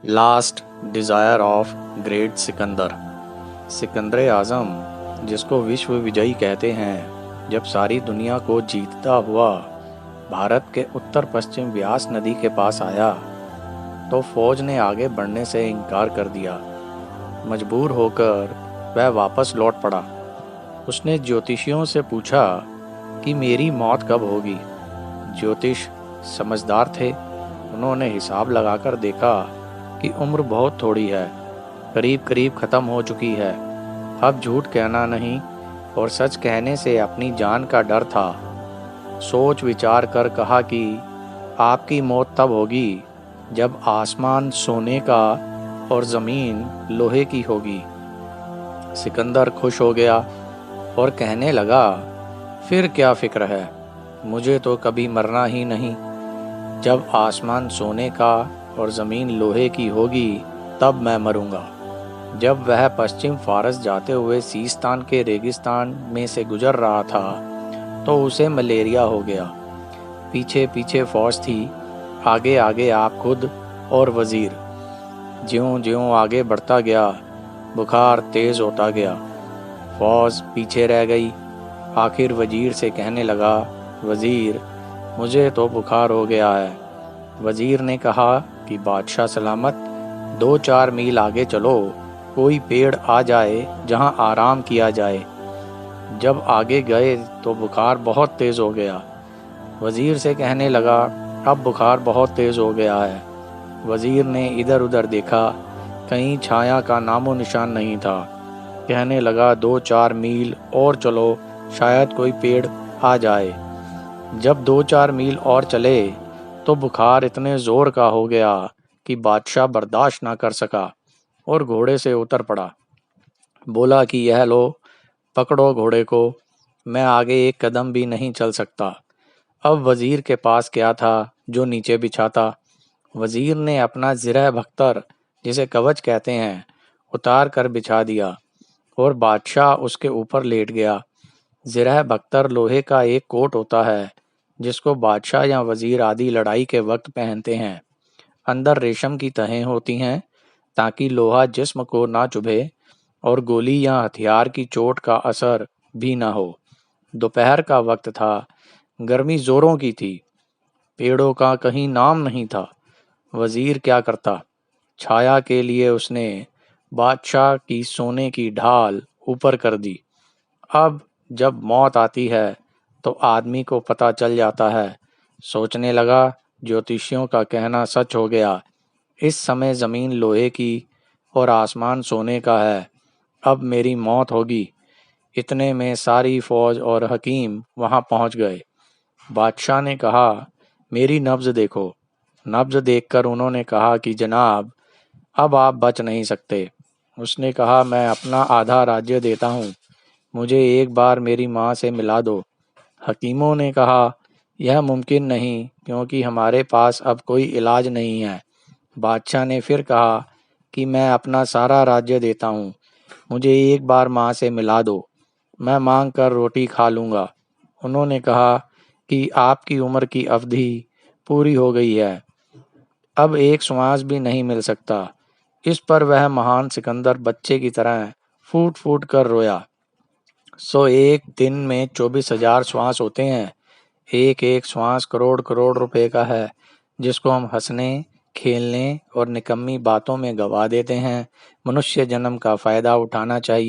Last desire of great Sikandar. Sikandar Azam, जिसको विश्व विजयी कहते हैं, जब सारी दुनिया को जीतता हुआ भारत के उत्तर पश्चिम व्यास नदी के पास आया तो फौज ने आगे बढ़ने से इनकार कर दिया। मजबूर होकर वह वापस लौट पड़ा। उसने ज्योतिषियों से पूछा कि मेरी मौत कब होगी। ज्योतिष समझदार थे। उन्होंने हिसाब लगाकर देखा कि उम्र बहुत थोड़ी है, करीब करीब ख़त्म हो चुकी है। अब झूठ कहना नहीं और सच कहने से अपनी जान का डर था। सोच विचार कर कहा कि आपकी मौत तब होगी जब आसमान सोने का और ज़मीन लोहे की होगी। सिकंदर खुश हो गया और कहने लगा, फिर क्या फ़िक्र है, मुझे तो कभी मरना ही नहीं। जब आसमान सोने का और ज़मीन लोहे की होगी तब मैं मरूंगा। जब वह पश्चिम फारस जाते हुए सीस्तान के रेगिस्तान में से गुजर रहा था तो उसे मलेरिया हो गया। पीछे पीछे फौज थी, आगे आगे आप खुद और वज़ीर। ज्यों ज्यों आगे बढ़ता गया बुखार तेज़ होता गया। फौज पीछे रह गई। आखिर वज़ीर से कहने लगा, वज़ीर, मुझे तो बुखार हो गया है। वज़ीर ने कहा कि बादशाह सलामत, 2-4 मील आगे चलो, कोई पेड़ आ जाए जहां आराम किया जाए। जब आगे गए तो बुखार बहुत तेज़ हो गया। वज़ीर से कहने लगा, अब बुखार बहुत तेज़ हो गया है। वज़ीर ने इधर उधर देखा, कहीं छाया का नामो निशान नहीं था। कहने लगा, 2-4 मील और चलो, शायद कोई पेड़ आ जाए। जब 2-4 मील और चले तो बुखार इतने ज़ोर का हो गया कि बादशाह बर्दाश्त ना कर सका और घोड़े से उतर पड़ा। बोला कि यह लो, पकड़ो घोड़े को, मैं आगे एक कदम भी नहीं चल सकता। अब वज़ीर के पास क्या था जो नीचे बिछाता। वज़ीर ने अपना ज़िरह बख्तर, जिसे कवच कहते हैं, उतार कर बिछा दिया और बादशाह उसके ऊपर लेट गया। ज़िरह बख्तर लोहे का एक कोट होता है जिसको बादशाह या वज़ीर आदि लड़ाई के वक्त पहनते हैं। अंदर रेशम की तहें होती हैं ताकि लोहा जिस्म को ना चुभे और गोली या हथियार की चोट का असर भी ना हो। दोपहर का वक्त था, गर्मी ज़ोरों की थी, पेड़ों का कहीं नाम नहीं था। वज़ीर क्या करता। छाया के लिए उसने बादशाह की सोने की ढाल ऊपर कर दी। अब जब मौत आती है तो आदमी को पता चल जाता है। सोचने लगा, ज्योतिषियों का कहना सच हो गया। इस समय ज़मीन लोहे की और आसमान सोने का है। अब मेरी मौत होगी। इतने में सारी फौज और हकीम वहां पहुंच गए। बादशाह ने कहा, मेरी नब्ज़ देखो। नब्ज़ देखकर उन्होंने कहा कि जनाब, अब आप बच नहीं सकते। उसने कहा, मैं अपना आधा राज्य देता हूँ, मुझे एक बार मेरी माँ से मिला दो। हकीमों ने कहा, यह मुमकिन नहीं, क्योंकि हमारे पास अब कोई इलाज नहीं है। बादशाह ने फिर कहा कि मैं अपना सारा राज्य देता हूँ, मुझे एक बार माँ से मिला दो, मैं मांग कर रोटी खा लूँगा। उन्होंने कहा कि आपकी उम्र की अवधि पूरी हो गई है, अब एक श्वास भी नहीं मिल सकता। इस पर वह महान सिकंदर बच्चे की तरह फूट फूट कर रोया। एक दिन में 24,000 श्वास होते हैं। एक एक श्वास करोड़ करोड़ रुपए का है, जिसको हम हंसने, खेलने और निकम्मी बातों में गवा देते हैं। मनुष्य जन्म का फ़ायदा उठाना चाहिए।